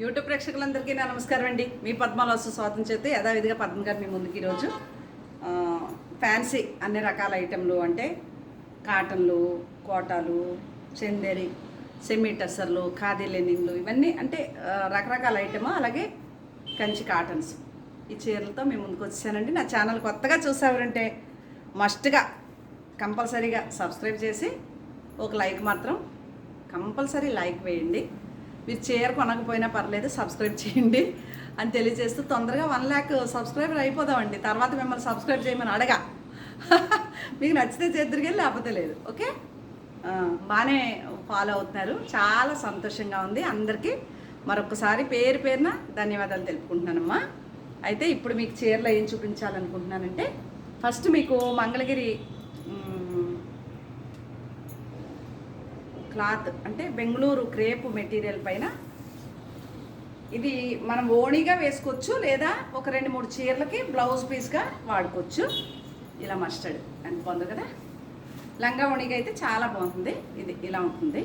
YouTube ప్రేక్షకులందరికీ నా నమస్కారం అండి. మీ పద్మాలసు స్వాతం చేస్తే యథావిధిగా పద్మ గారు మీ ముందుకి ఈరోజు ఫ్యాన్సీ అన్ని రకాల ఐటెంలు అంటే కాటన్లు, కోటాలు, చందేరి, సెమీ టసర్లు, ఖాదీ లెనిన్లు ఇవన్నీ అంటే రకరకాల ఐటమ్, అలాగే కంచి కాటన్స్ ఈ చీరలతో మేము ముందుకు వచ్చానండి. నా ఛానల్ కొత్తగా చూసేవారంటే మస్ట్గా కంపల్సరీగా సబ్స్క్రైబ్ చేసి ఒక లైక్ మాత్రం కంపల్సరీ లైక్ వేయండి. మీరు చీర కొనకపోయినా పర్లేదు, సబ్స్క్రైబ్ చేయండి అని తెలియజేస్తూ తొందరగా 1 lakh సబ్స్క్రైబర్ అయిపోదామండి. తర్వాత మిమ్మల్ని సబ్స్క్రైబ్ చేయమని అడగా మీకు నచ్చితే చేద్దరికెళ్ళి లేకపోతే లేదు. ఓకే, బాగానే ఫాలో అవుతున్నారు, చాలా సంతోషంగా ఉంది. అందరికీ మరొకసారి పేరు పేరున ధన్యవాదాలు తెలుపుకుంటున్నానమ్మా. అయితే ఇప్పుడు మీకు చీరలో ఏం చూపించాలనుకుంటున్నానంటే, ఫస్ట్ మీకు మంగళగిరి క్లాత్ అంటే బెంగళూరు క్రేప్ మెటీరియల్ పైన ఇది మనం ఓణిగా వేసుకోవచ్చు, లేదా ఒక 2-3 చీరలకి బ్లౌజ్ పీస్గా వాడుకోవచ్చు. ఇలా మస్టర్డ్ అని బాగుంది కదా. లంగా ఓణిగా అయితే చాలా బాగుంటుంది. ఇది ఇలా ఉంటుంది.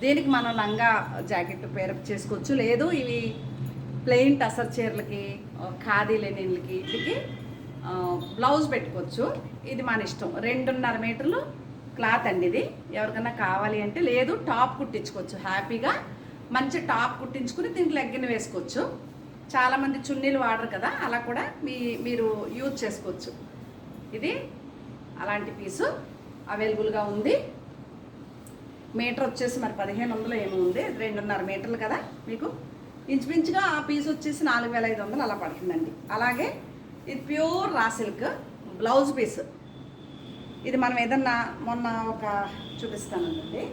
దీనికి మనం లంగా జాకెట్ పేరప్ చేసుకోవచ్చు, లేదు ఇవి ప్లెయిన్ టసర్ చీరలకి, ఖాదీ లెనిన్లకి వీటికి బ్లౌజ్ పెట్టుకోవచ్చు. ఇది మన ఇష్టం. 2.5 మీటర్లు క్లాత్ అండి ఇది. ఎవరికన్నా కావాలి అంటే, లేదు టాప్ కుట్టించుకోవచ్చు. హ్యాపీగా మంచి టాప్ కుట్టించుకుని దీనికి లెగ్గిన్ వేసుకోవచ్చు. చాలామంది చున్నీలు వాడరు కదా, అలా కూడా మీరు యూజ్ చేసుకోవచ్చు. ఇది అలాంటి పీసు అవైలబుల్గా ఉంది. మీటర్ వచ్చేసి మరి 1500 ఏమో ఉంది. 2.5 మీటర్లు కదా, మీకు ఇంచుమించుగా ఆ పీస్ వచ్చేసి 4500 అలా పడుతుందండి. అలాగే ఇది pure raw silk blouse piece. ఇది మనం ఏదన్నా మొన్న ఒక చూపిస్తానండి.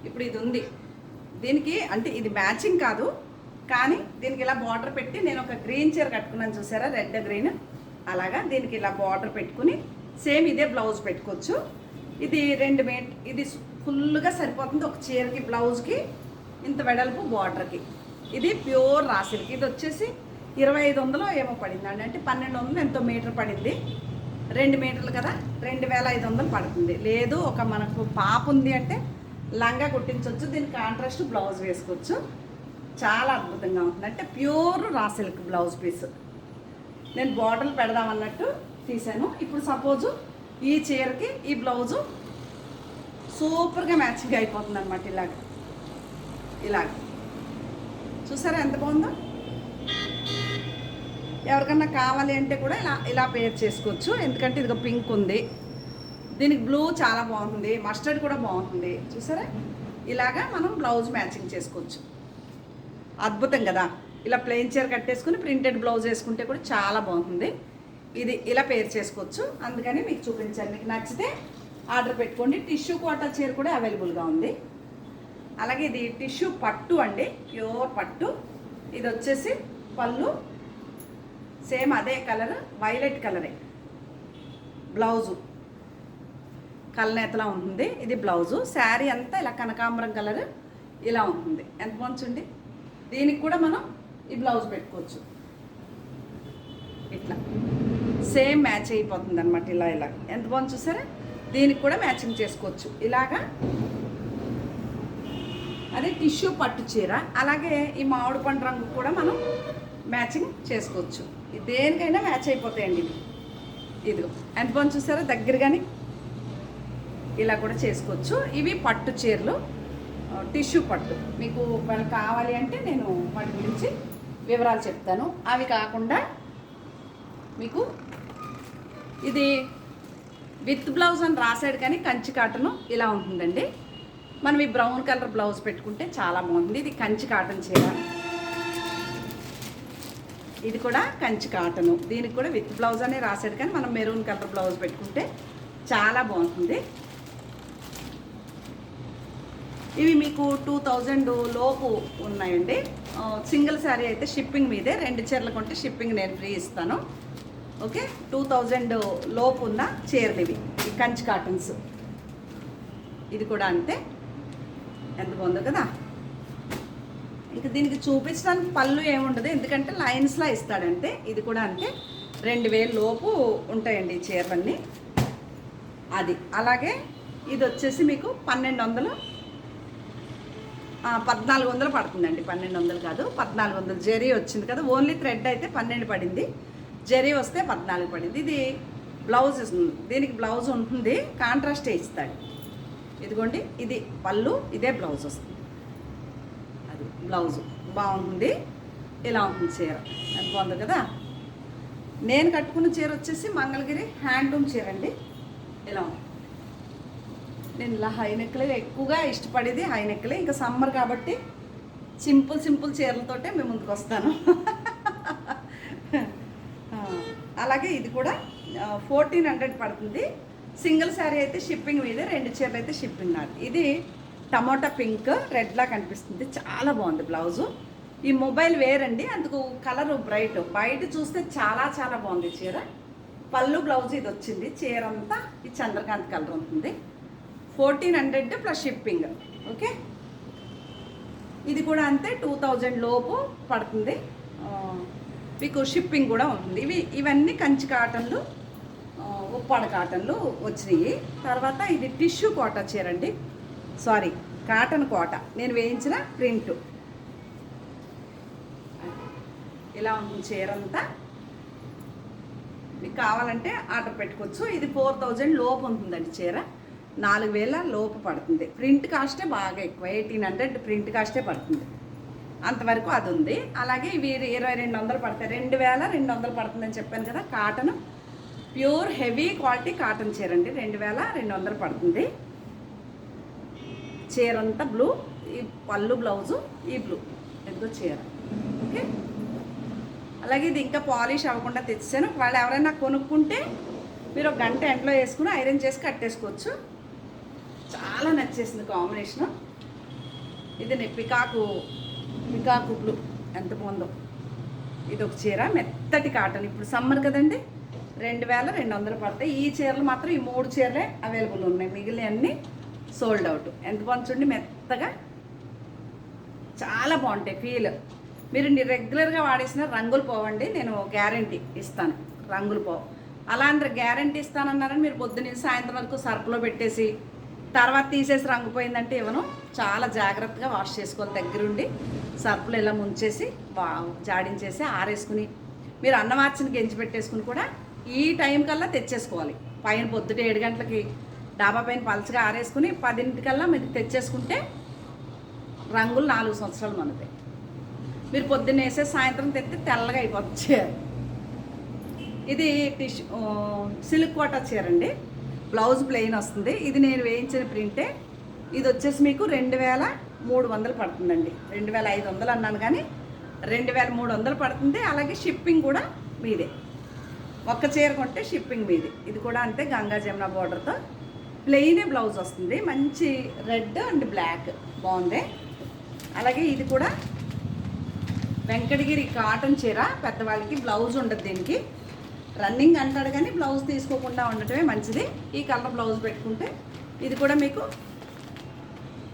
ఇప్పుడు ఇది ఉంది. దీనికి అంటే ఇది మ్యాచింగ్ కాదు, కానీ దీనికి ఇలా బార్డర్ పెట్టి నేను ఒక గ్రీన్ చీర కట్టుకున్నాను చూసారా, రెడ్ గ్రీన్. అలాగా దీనికి ఇలా బార్డర్ పెట్టుకుని సేమ్ ఇదే బ్లౌజ్ పెట్టుకోవచ్చు. ఇది 2 మీటర్, ఇది ఫుల్గా సరిపోతుంది ఒక చీరకి, బ్లౌజ్కి ఇంత వెడల్పు బార్డర్కి. ఇది ప్యూర్ రాసిల్కి. ఇది వచ్చేసి 2500 ఏమో పడిందండి, అంటే 1200 ఎంతో మీటర్ పడింది. 2 మీటర్లు కదా, 2500 పడుతుంది. లేదు ఒక మనకు పాప ఉంది అంటే లంగా కుట్టించవచ్చు, దీనికి కాంట్రాస్ట్ బ్లౌజ్ వేసుకోవచ్చు. చాలా అద్భుతంగా ఉంటుంది. అంటే pure raw silk blouse piece. నేను బార్డర్లు పెడదామన్నట్టు తీసాను. ఇప్పుడు సపోజు ఈ చీరకి ఈ బ్లౌజు సూపర్గా మ్యాచింగ్ అయిపోతుంది అనమాట. ఇలాగ చూసారా ఎంత బాగుందో. ఎవరికన్నా కావాలి అంటే కూడా ఇలా పేర్ చేసుకోవచ్చు. ఎందుకంటే ఇదిగో పింక్ ఉంది, దీనికి బ్లూ చాలా బాగుంటుంది, మస్టర్డ్ కూడా బాగుంటుంది. చూసారా, ఇలాగా మనం బ్లౌజ్ మ్యాచింగ్ చేసుకోవచ్చు. అద్భుతం కదా. ఇలా ప్లెయిన్ చీర కట్టేసుకుని ప్రింటెడ్ బ్లౌజ్ వేసుకుంటే కూడా చాలా బాగుంటుంది. ఇది ఇలా పేర్ చేసుకోవచ్చు, అందుకని మీకు చూపించాను. మీకు నచ్చితే ఆర్డర్ పెట్టుకోండి. టిష్యూ కోటా చీర కూడా అవైలబుల్గా ఉంది. అలాగే ఇది టిష్యూ పట్టు అండి, ప్యూర్ పట్టు. ఇది వచ్చేసి పళ్ళు సేమ్ అదే కలర్, వైలెట్ కలరే. బ్లౌజు కలనేతలా ఉంటుంది. ఇది బ్లౌజు. శారీ అంతా ఇలా కనకాంబరం కలర్ ఇలా ఉంటుంది. ఎంత బాగుంది. దీనికి కూడా మనం ఈ బ్లౌజ్ పెట్టుకోవచ్చు. ఇట్లా సేమ్ మ్యాచ్ అయిపోతుంది అనమాట. ఇలా ఎంత బాగుంది చూసారా. దీనికి కూడా మ్యాచింగ్ చేసుకోవచ్చు ఇలాగా. అదే టిష్యూ పట్టు చీర. అలాగే ఈ మామిడి పండు రంగు కూడా మనం మ్యాచింగ్ చేసుకోవచ్చు. దేనికైనా మ్యాచ్ అయిపోతాయండి ఇవి. ఇదిగో ఎంత బాగుంది చూసారా, దగ్గరగానే ఇలా కూడా చేసుకోవచ్చు. ఇవి పట్టు చీరలు, టిష్యూ పట్టు. మీకు వాళ్ళు కావాలి అంటే నేను వాటి గురించి వివరాలు చెప్తాను. అవి కాకుండా మీకు ఇది విత్ బ్లౌజ్ అని రాసాడు, కానీ కంచి కాటను ఇలా ఉంటుందండి. మనం ఈ బ్రౌన్ కలర్ బ్లౌజ్ పెట్టుకుంటే చాలా బాగుంటుంది. ఇది కంచి కాటన్ చీర. ఇది కూడా కంచి కాటను. దీనికి కూడా విత్ బ్లౌజ్ అనే రాసాడు, కానీ మనం మెరూన్ కలర్ బ్లౌజ్ పెట్టుకుంటే చాలా బాగుంటుంది. ఇవి మీకు 2000 లోపు ఉన్నాయండి. సింగిల్ శారీ అయితే షిప్పింగ్ మీదే, 2 చీరలు కొంటే షిప్పింగ్ నేను ఫ్రీ ఇస్తాను. ఓకే, 2000 లోపు ఉన్న చీరలు ఇవి, ఈ కంచి కాటన్స్. ఇది కూడా అంతే. ఎంత బాగుందో కదా. ఇంకా దీనికి చూపించడానికి పళ్ళు ఏముండదు, ఎందుకంటే లైన్స్లా ఇస్తాడంటే. ఇది కూడా అంతే, 2000 లోపు ఉంటాయండి ఈ చీరలన్నీ. అది అలాగే ఇది వచ్చేసి మీకు 1200, 1400 పడుతుందండి. 1200 కాదు, 1400. జరీ వచ్చింది కదా, ఓన్లీ థ్రెడ్ అయితే 12 పడింది, జరీ వస్తే 14 పడింది. ఇది బ్లౌజ్ ఇస్తుంది, దీనికి బ్లౌజ్ ఉంటుంది, కాంట్రాస్టే ఇస్తాడు. ఇదిగోండి, ఇది పళ్ళు, ఇదే బ్లౌజ్ వస్తుంది. అది బ్లౌజు బాగుంటుంది. ఇలా ఉంటుంది చీర, అది బాగుంది కదా. నేను కట్టుకున్న చీర వచ్చేసి మంగళగిరి హ్యాండ్లూమ్ చీర అండి. ఇలా ఉంది. నేను ఇలా హై నెక్లే ఎక్కువగా ఇష్టపడేది, హై నెక్లే. ఇంకా సమ్మర్ కాబట్టి సింపుల్ చీరలతోటే మేము ముందుకు వస్తాను. అలాగే ఇది కూడా 1400 పడుతుంది. సింగిల్ శారీ అయితే షిప్పింగ్ మీదే, 2 చీరలు అయితే షిప్పింగ్ నాది. ఇది టమోటా పింక్ రెడ్లా కనిపిస్తుంది, చాలా బాగుంది బ్లౌజు. ఈ మొబైల్ వేరండి, అందుకు కలర్ బ్రైట్, బయట చూస్తే చాలా బాగుంది చీర. పళ్ళు బ్లౌజ్ ఇది వచ్చింది. చీర అంతా ఈ చంద్రకాంత్ కలర్ ఉంటుంది. 1400 ప్లస్ షిప్పింగ్. ఓకే, ఇది కూడా అంతే, 2000 లోపు పడుతుంది. మీకు షిప్పింగ్ కూడా ఉంటుంది. ఇవన్నీ కంచి కాటన్లు, ఉప్పాడ కాటన్లు వచ్చినాయి. తర్వాత ఇది టిష్యూ కోట చీర అండి, సారీ కాటన్ కోట, నేను వేయించిన ప్రింట్. ఇలా ఉంటుంది చీర అంతా. మీకు కావాలంటే ఆర్డర్ పెట్టుకోవచ్చు. ఇది 4000 లోపు ఉంటుందండి చీర, 4000 లోపు పడుతుంది. ప్రింట్ కాస్టే బాగా ఎక్కువ, 1800 ప్రింట్ కాస్టే పడుతుంది, అంతవరకు అది ఉంది. అలాగే ఇవి 2200 పడతాయి, 2200 పడుతుందని చెప్పాను కదా. Cotton pure heavy quality cotton చీర అండి, 2200 పడుతుంది. చీర అంతా బ్లూ, ఈ పళ్ళు బ్లౌజు ఈ బ్లూ, ఎంతో చీర. ఓకే, అలాగే ఇది ఇంకా పాలిష్ అవ్వకుండా తెచ్చాను. వాళ్ళు ఎవరైనా కొనుక్కుంటే మీరు ఒక గంట ఎండలో వేసుకుని ఐరన్ చేసి కట్టేసుకోవచ్చు. చాలా నచ్చేసింది కాంబినేషను. ఇది పికాకు బ్లూ, ఎంత బాగుందో. ఇది ఒక చీర, మెత్తటి కాటన్. ఇప్పుడు సమ్మర్ కదండి, 2200 పడతాయి. ఈ చీరలు మాత్రం ఈ 3 చీరలే అవైలబుల్ ఉన్నాయి, మిగిలిన అన్నీ సోల్డ్ అవుట్. ఎంత బాగుంది చూడండి, మెత్తగా చాలా బాగుంటాయి. ఫీల్ మీరు రెగ్యులర్గా వాడేసిన రంగులు పోవండి, నేను గ్యారంటీ ఇస్తాను, రంగులు పోవు. అలా అందరూ గ్యారంటీ ఇస్తానన్నారని మీరు పొద్దున్న సాయంత్రం వరకు సర్ఫ్లో పెట్టేసి తర్వాత తీసేసి రంగు పోయిందంటే ఇవ్వను. చాలా జాగ్రత్తగా వాష్ చేసుకోవాలి, దగ్గరుండి సర్ఫ్లో ఇలా ముంచేసి జాడించేసి ఆరేసుకుని మీరు అన్నమార్చిన గెంచి పెట్టేసుకుని కూడా ఈ టైం కల్లా తెచ్చేసుకోవాలి. పైన పొద్దుట 7 గంటలకి డాబా పైన పలచగా ఆరేసుకుని 10 మీరు తెచ్చేసుకుంటే రంగులు 4 సంవత్సరాలు మనతాయి. మీరు పొద్దున్న వేసే సాయంత్రం తెస్తే తెల్లగా అయిపోతుంది. ఇది సిల్క్ కోట చీర అండి, బ్లౌజ్ ప్లెయిన్ వస్తుంది. ఇది నేను వేయించిన ప్రింటే. ఇది వచ్చేసి మీకు 2300 పడుతుందండి. 2500 అన్నాను కానీ 2300 పడుతుంది. అలాగే షిప్పింగ్ కూడా మీదే, ఒక్క చీర కొంటే షిప్పింగ్ మీది. ఇది కూడా అంతే, గంగా జమున బోర్డర్తో ప్లెయినే బ్లౌజ్ వస్తుంది, మంచి రెడ్ అండ్ బ్లాక్, బాగుంది. అలాగే ఇది కూడా వెంకటగిరి కాటన్ చీర, పెద్దవాళ్ళకి బ్లౌజ్ ఉండదు దీనికి. రన్నింగ్ అంటాడు కానీ బ్లౌజ్ తీసుకోకుండా ఉండటమే మంచిది. ఈ కలర్ బ్లౌజ్ పెట్టుకుంటే ఇది కూడా మీకు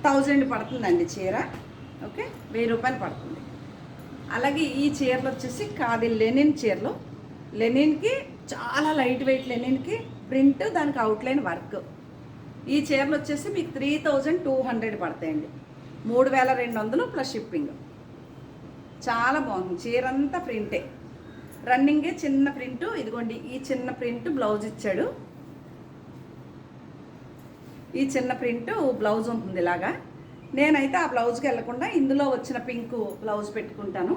1000 పడుతుందండి చీర. ఓకే, 1000 రూపాయలు పడుతుంది. అలాగే ఈ చీరలు వచ్చేసి కాది లెనిన్ చీరలు. లెనిన్కి చాలా లైట్ వెయిట్, లెనిన్కి ప్రింట్, దానికి అవుట్లైన్ వర్క్. ఈ చీరలు వచ్చేసి మీకు 3200 పడతాయండి, 3200 ప్లస్ షిప్పింగ్. చాలా బాగుంది చీర అంతా ప్రింటే, రన్నింగే చిన్న ప్రింటు. ఇదిగోండి, ఈ చిన్న ప్రింట్ బ్లౌజ్ ఇచ్చాడు. ఈ చిన్న ప్రింటు బ్లౌజ్ ఉంటుంది ఇలాగా. నేనైతే ఆ బ్లౌజ్కి వెళ్ళకుండా ఇందులో వచ్చిన పింక్ బ్లౌజ్ పెట్టుకుంటాను.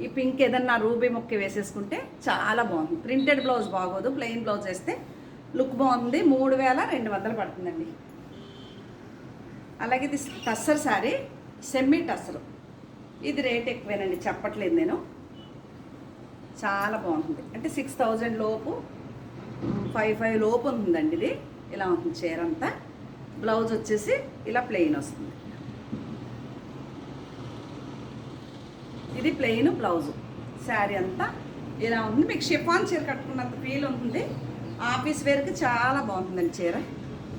ఈ పింక్ ఏదన్నా రూబీ మొక్క వేసేసుకుంటే చాలా బాగుంది. ప్రింటెడ్ బ్లౌజ్ బాగోదు, ప్లెయిన్ బ్లౌజ్ వేస్తే లుక్ బాగుంది. 3200 పడుతుందండి. అలాగే ఇది టస్సర్ శారీ, సెమీ టస్సరు. ఇది రేట్ ఎక్కువేనండి, చెప్పట్లేదు నేను. చాలా బాగుంటుంది, అంటే 6000 లోపు, 55 లోపు ఉంటుందండి. ఇది ఇలా ఉంటుంది చీర అంతా. బ్లౌజ్ వచ్చేసి ఇలా ప్లెయిన్ వస్తుంది. ఇది ప్లెయిన్ బ్లౌజు. శారీ అంతా ఇలా ఉంటుంది. మీకు షిఫాన్ చీర కట్టుకున్నంత ఫీల్ ఉంటుంది. ఆఫీస్ వేర్కి చాలా బాగుంటుందండి చీర.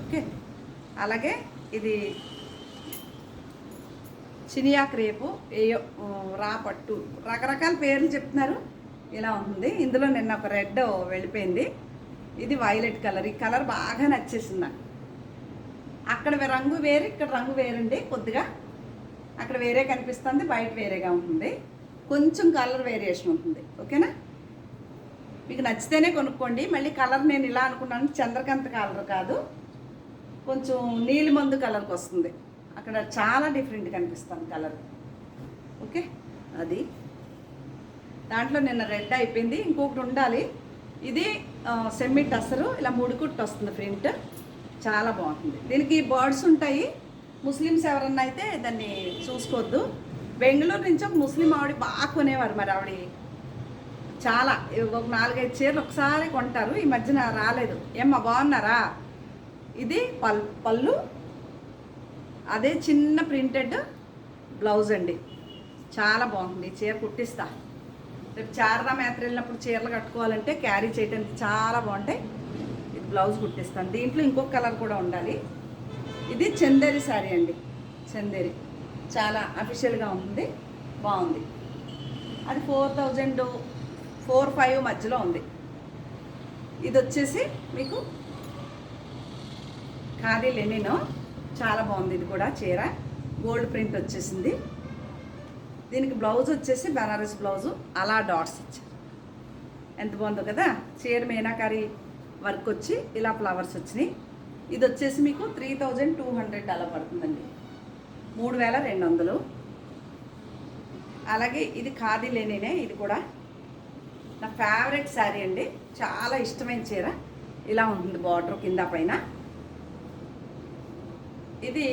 ఓకే, అలాగే ఇది చినియా క్రేపు ఏయో రా పట్టు రకరకాల పేర్లు చెప్తున్నారు. ఇలా ఉంటుంది. ఇందులో నిన్న ఒక రెడ్ వెళ్ళిపోయింది. ఇది వైలెట్ కలర్. ఈ కలర్ బాగా నచ్చేసింది నాకు. అక్కడ రంగు వేరు, ఇక్కడ రంగు వేరండి. కొద్దిగా అక్కడ వేరే కనిపిస్తుంది, బయట వేరేగా ఉంటుంది. కొంచెం కలర్ వేరియేషన్ ఉంటుంది. ఓకేనా? మీకు నచ్చితేనే కొనుక్కోండి. మళ్ళీ కలర్ నేను ఇలా అనుకున్నాను, చంద్రకాంత కలర్ కాదు, కొంచెం నీలిమందు కలర్కి వస్తుంది. అక్కడ చాలా డిఫరెంట్ కనిపిస్తుంది కలర్. ఓకే, అది దాంట్లో నిన్న రెడ్ అయిపోయింది, ఇంకొకటి ఉండాలి. ఇది సెమీ టసరు, ఇలా ముడికుట్టు వస్తుంది ప్రింట్, చాలా బాగుంటుంది. దీనికి బర్డ్స్ ఉంటాయి. ముస్లిమ్స్ ఎవరన్నా అయితే దాన్ని చూసుకోవద్దు. బెంగళూరు నుంచి ఒక ముస్లిం ఆవిడ బాగా కొనేవారు. మరి ఆవిడ చాలా ఒక 4-5 చీరలు ఒకసారి కొంటారు. ఈ మధ్యన రాలేదు. ఏమ్మా బాగున్నారా? ఇది పళ్ళు, అదే చిన్న ప్రింటెడ్ బ్లౌజ్ అండి. చాలా బాగుంటుంది. చీర కుట్టిస్తా. రేపు శారదా మేత్ర వెళ్ళినప్పుడు చీరలు కట్టుకోవాలంటే క్యారీ చేయడానికి చాలా బాగుంటాయి. ఇది బ్లౌజ్ కుట్టిస్తాను. దీంట్లో ఇంకొక కలర్ కూడా ఉండాలి. ఇది చందేరి శారీ అండి. చందేరి చాలా అఫీషియల్గా ఉంది, బాగుంది. అది 4000 4-5 మధ్యలో ఉంది. ఇది వచ్చేసి మీకు ఖాదీ లెనిన్, చాలా బాగుంది. ఇది కూడా చీర గోల్డ్ ప్రింట్ వచ్చేసింది. దీనికి బ్లౌజ్ వచ్చేసి బనారస్ బ్లౌజు, అలా డాట్స్ ఇచ్చారు. ఎంత బాగుందో కదా. చీర మీనాకారి వర్క్ వచ్చి ఇలా ఫ్లవర్స్ వచ్చినాయి. ఇది వచ్చేసి మీకు 3200 అలా పడుతుందండి, 3200. అలాగే ఇది ఖాదీ లెనినే. ఇది కూడా నా ఫేవరెట్ శారీ అండి, చాలా ఇష్టమైన చీర. ఇలా ఉంటుంది బార్డర్ కింద పైన. ఇది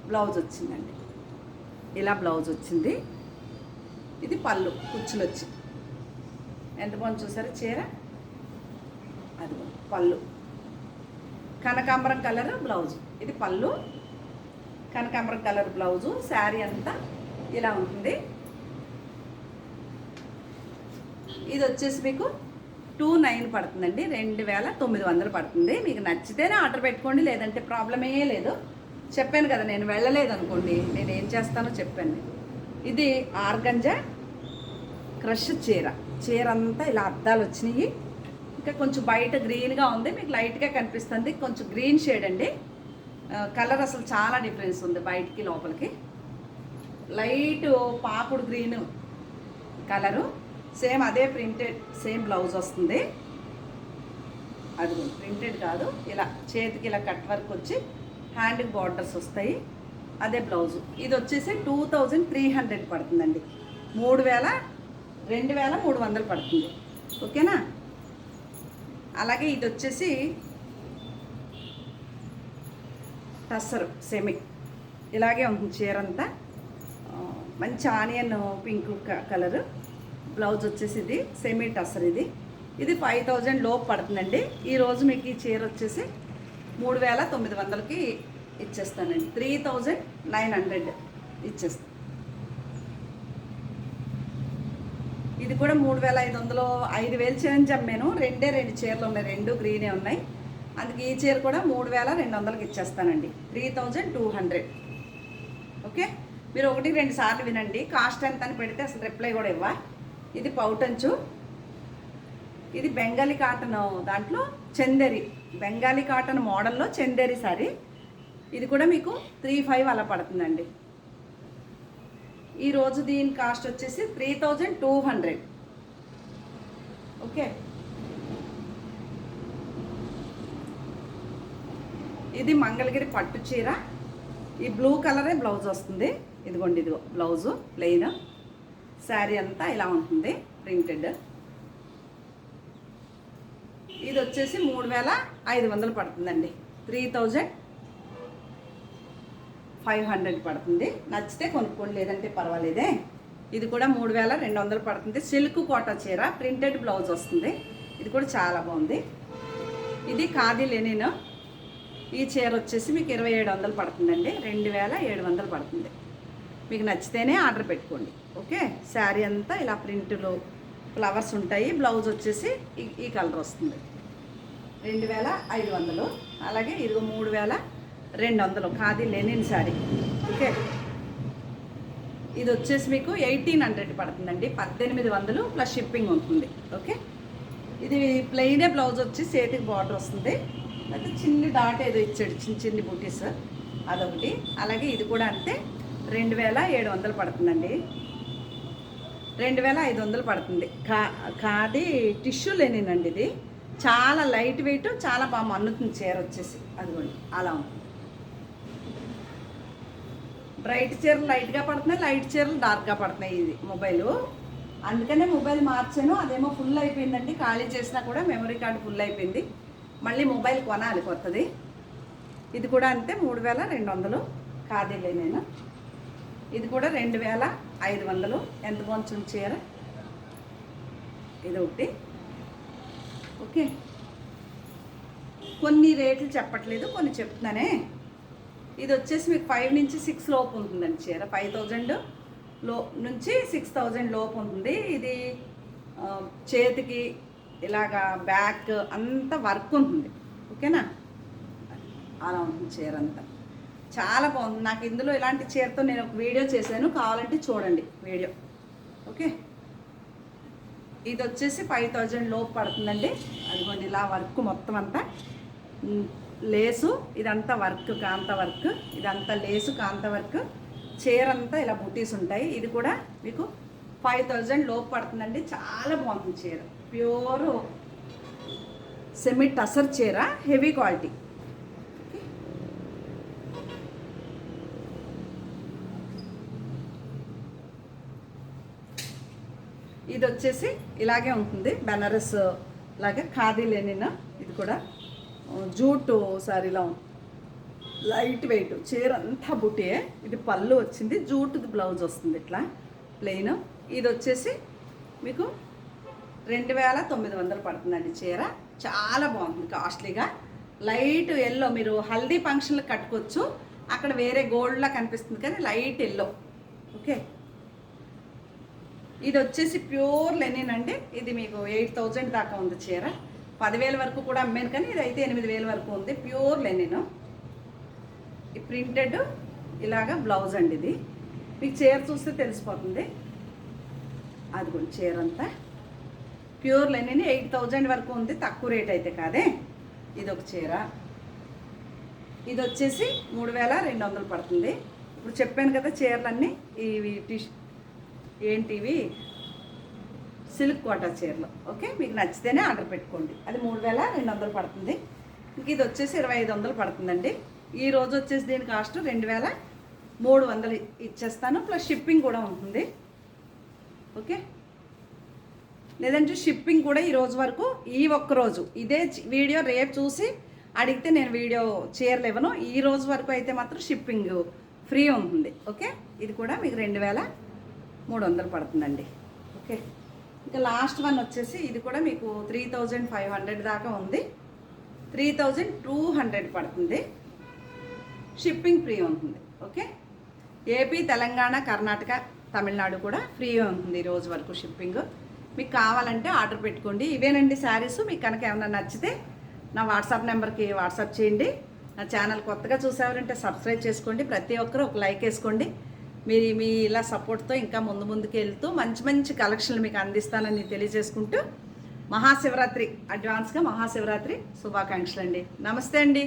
బ్లౌజ్ వచ్చిందండి, ఇలా బ్లౌజ్ వచ్చింది. ఇది పళ్ళు, కుచ్చులు వచ్చి ఎంత బాగుంది చూసారా చీర. అది పళ్ళు, కనకాంబరం కలర్ బ్లౌజ్. ఇది పళ్ళు, కనకాంబరం కలర్ బ్లౌజు. శారీ అంతా ఇలా ఉంటుంది. ఇది వచ్చేసి మీకు 29 పడుతుందండి, 2900 పడుతుంది. మీకు నచ్చితేనే ఆర్డర్ పెట్టుకోండి, లేదంటే ప్రాబ్లమే లేదు. చెప్పాను కదా, నేను వెళ్ళలేదు అనుకోండి, నేను ఏం చేస్తానో చెప్పాను. ఇది ఆర్గంజా క్రష్ చీర. చీర అంతా ఇలా అద్దాలు వచ్చినాయి. ఇంకా కొంచెం బయట గ్రీన్గా ఉంది, మీకు లైట్గా కనిపిస్తుంది. కొంచెం గ్రీన్ షేడ్ అండి. కలర్ అసలు చాలా డిఫరెన్స్ ఉంది బయటికి లోపలికి. లైట్ పాకుడు గ్రీన్ కలరు. సేమ్ అదే ప్రింటెడ్, సేమ్ బ్లౌజ్ వస్తుంది. అది ప్రింటెడ్ కాదు, ఇలా చేతికి ఇలా కట్ వర్క్ వచ్చి హ్యాండ్కి బార్డర్స్ వస్తాయి. అదే బ్లౌజు. ఇది వచ్చేసి 2300 పడుతుందండి, 2300 పడుతుంది. ఓకేనా? అలాగే ఇది వచ్చేసి టస్సరు సెమీ, ఇలాగే ఉంటుంది చీర అంతా. మంచి ఆనియన్ పింక్ కలరు. బ్లౌజ్ వచ్చేసి ఇది సెమీ టస్సర్. ఇది 5000 లోపు పడుతుందండి. ఈరోజు మీకు ఈ చీర వచ్చేసి 3900కి ఇచ్చేస్తానండి, 3900 ఇచ్చేస్తాను. ఇది కూడా 3500, 5000 చేంజ్ అమ్మాను. 2 చీరలు ఉన్నాయి, 2 గ్రీనే ఉన్నాయి. అందుకే ఈ చీర కూడా 3200కి ఇచ్చేస్తానండి, 3200. ఓకే, మీరు 1-2 సార్లు వినండి. కాస్ట్ ఎంత అని పెడితే అసలు రిప్లై కూడా ఇవ్వ. ఇది పౌటంచు. ఇది బెంగాలీ కాటన్, దాంట్లో చందేరి, బెంగాలీ కాటన్ మోడల్లో చందేరి సారీ. ఇది కూడా మీకు 35 అలా పడుతుందండి. ఈరోజు దీని కాస్ట్ వచ్చేసి 3200. ఓకే, ఇది మంగళగిరి పట్టు చీర. ఈ బ్లూ కలరే బ్లౌజ్ వస్తుంది. ఇదిగోండి, ఇదిగో బ్లౌజు ప్లెయిన్. శారీ అంతా ఇలా ఉంటుంది ప్రింటెడ్. ఇది వచ్చేసి 3500 పడుతుందండి, 3500 పడుతుంది. నచ్చితే కొనుక్కోండి, లేదంటే పర్వాలేదే. ఇది కూడా 3200 పడుతుంది. సిల్క్ కోటా చీర, ప్రింటెడ్ బ్లౌజ్ వస్తుంది. ఇది కూడా చాలా బాగుంది. ఇది ఖాదీ లెనిన్. ఈ చీర వచ్చేసి మీకు 2700 పడుతుందండి, 2700 పడుతుంది. మీకు నచ్చితేనే ఆర్డర్ పెట్టుకోండి. ఓకే, శారీ అంతా ఇలా ప్రింట్లో ఫ్లవర్స్ ఉంటాయి. బ్లౌజ్ వచ్చేసి ఈ కలర్ వస్తుంది, 2500. అలాగే ఇది 3200 ఖాదీ లెనిన్ శారీ. ఓకే, ఇది వచ్చేసి మీకు 1800 పడుతుందండి, 1800 ప్లస్ షిప్పింగ్ ఉంటుంది. ఓకే, ఇది ప్లెయినే బ్లౌజ్ వచ్చి చేతికి బార్డర్ వస్తుంది. అయితే చిన్ని డాట్ ఏదో ఇచ్చాడు, చిన్ని బూటీస్, అదొకటి. అలాగే ఇది కూడా అంతే 2700 పడుతుందండి, 2500 పడుతుంది. ఖాదీ టిష్యూ లెనిన్ ఇది, చాలా లైట్ వెయిట్, చాలా బాగా మన్నుతుంది చీర వచ్చేసి. అదిగోండి అలా ఉంటుంది. బ్రైట్ చీరలు లైట్గా పడుతున్నాయి, లైట్ చీరలు డార్క్గా పడుతున్నాయి. ఇది మొబైలు, అందుకనే మొబైల్ మార్చాను. అదేమో ఫుల్ అయిపోయిందండి, ఖాళీ చేసినా కూడా మెమరీ కార్డు ఫుల్ అయిపోయింది. మళ్ళీ మొబైల్ కొనాలి కొత్తది. ఇది కూడా అంతే 3200 ఖాదీలే. నేను ఇది కూడా 2500. ఎంత బాగుంటుంది చీర, ఇది ఒకటి. ఓకే, కొన్ని రేట్లు చెప్పట్లేదు, కొన్ని చెప్తున్నానే. ఇది వచ్చేసి మీకు 5 నుంచి 6 లోపు ఉంటుందండి చీర. 5000 నుంచి 6000 లోపు ఉంటుంది. ఇది చేతికి ఇలాగా బ్యాక్ అంతా వర్క్ ఉంటుంది. ఓకేనా, అలా ఉంటుంది చీర అంతా, చాలా బాగుంది. నాకు ఇందులో ఇలాంటి చీరతో నేను ఒక వీడియో చేశాను, కావాలంటే చూడండి వీడియో. ఓకే, ఇది వచ్చేసి 5000 లోపు పడుతుందండి. అదిగోండి ఇలా వర్క్ మొత్తం అంతా లేసు, ఇదంతా వర్క్ కాంత వర్క్, ఇదంతా లేసు కాంత వర్క్, చీర అంతా ఇలా బుటీస్ ఉంటాయి. ఇది కూడా మీకు 5000 లోపు పడుతుందండి. చాలా బాగుంటుంది చీర, ప్యూర్ సెమీ టసర్ చీర, హెవీ క్వాలిటీ. ఇది వచ్చేసి ఇలాగే ఉంటుంది, బెనారస్ లాగా ఖాదీ లెనిన్. ఇది కూడా జూటు సారీలో లైట్ వెయిట్, చీర అంతా బుటే. ఇది పళ్ళు వచ్చింది, జూటుది బ్లౌజ్ వస్తుంది ఇట్లా ప్లెయిన్. ఇది వచ్చేసి మీకు 2900 పడుతుందండి చీర. చాలా బాగుంటుంది, కాస్ట్లీగా. లైట్ ఎల్లో, మీరు హల్దీ ఫంక్షన్లు కట్టుకోవచ్చు. అక్కడ వేరే గోల్డ్లా కనిపిస్తుంది కానీ లైట్ ఎల్లో. ఓకే, ఇది వచ్చేసి ప్యూర్ లెనిన్ అండి. ఇది మీకు 8000 దాకా ఉంది చీర. 10,000 వరకు కూడా అమ్మాను, కానీ ఇది అయితే 8000 వరకు ఉంది. ప్యూర్ లెనిన్, ఈ ప్రింటెడ్ ఇలాగా బ్లౌజ్ అండి. ఇది మీకు చీర చూస్తే తెలిసిపోతుంది. అదిగోండి చీర అంతా ప్యూర్ లెనిన్, 8000 వరకు ఉంది, తక్కువ రేట్ అయితే కాదే. ఇది ఒక చీర. ఇది వచ్చేసి 3200 పడుతుంది. ఇప్పుడు చెప్పాను కదా చీరలన్నీ ఇవి ఏంటివి సిల్క్ కోటా చీరలు. ఓకే, మీకు నచ్చితేనే ఆర్డర్ పెట్టుకోండి. అది 3200 పడుతుంది. ఇంక ఇది వచ్చేసి 2500 పడుతుందండి. ఈ రోజు వచ్చేసి దీని కాస్ట్ 2300 ఇచ్చేస్తాను, ప్లస్ షిప్పింగ్ కూడా ఉంటుంది. ఓకే, లేదంటే షిప్పింగ్ కూడా ఈ రోజు వరకు, ఈ ఒక్కరోజు ఇదే వీడియో రేపు చూసి అడిగితే నేను వీడియో చీరలు ఇవ్వను. ఈ రోజు వరకు అయితే మాత్రం షిప్పింగ్ ఫ్రీ ఉంటుంది. ఓకే, ఇది కూడా మీకు 2300 పడుతుందండి. ఓకే, ఇంకా లాస్ట్ వన్ వచ్చేసి ఇది కూడా మీకు 3500 దాకా ఉంది, 3200 పడుతుంది, షిప్పింగ్ ఫ్రీ ఉంటుంది. ఓకే, ఏపీ, తెలంగాణ, కర్ణాటక, తమిళనాడు కూడా ఫ్రీ ఉంటుంది ఈ రోజు వరకు షిప్పింగ్. మీకు కావాలంటే ఆర్డర్ పెట్టుకోండి. ఇవేనండి శారీస్. మీకు కనుక ఏమైనా నచ్చితే నా వాట్సాప్ నెంబర్కి వాట్సాప్ చేయండి. నా ఛానల్ కొత్తగా చూసేవారంటే సబ్స్క్రైబ్ చేసుకోండి. ప్రతి ఒక్కరు ఒక లైక్ వేసుకోండి. మీ ఇలా సపోర్ట్తో ఇంకా ముందుకు వెళ్తూ మంచి మంచి కలెక్షన్లు మీకు అందిస్తానని తెలియజేసుకుంటూ, మహాశివరాత్రి అడ్వాన్స్గా మహాశివరాత్రి శుభాకాంక్షలు అండి. నమస్తే అండి.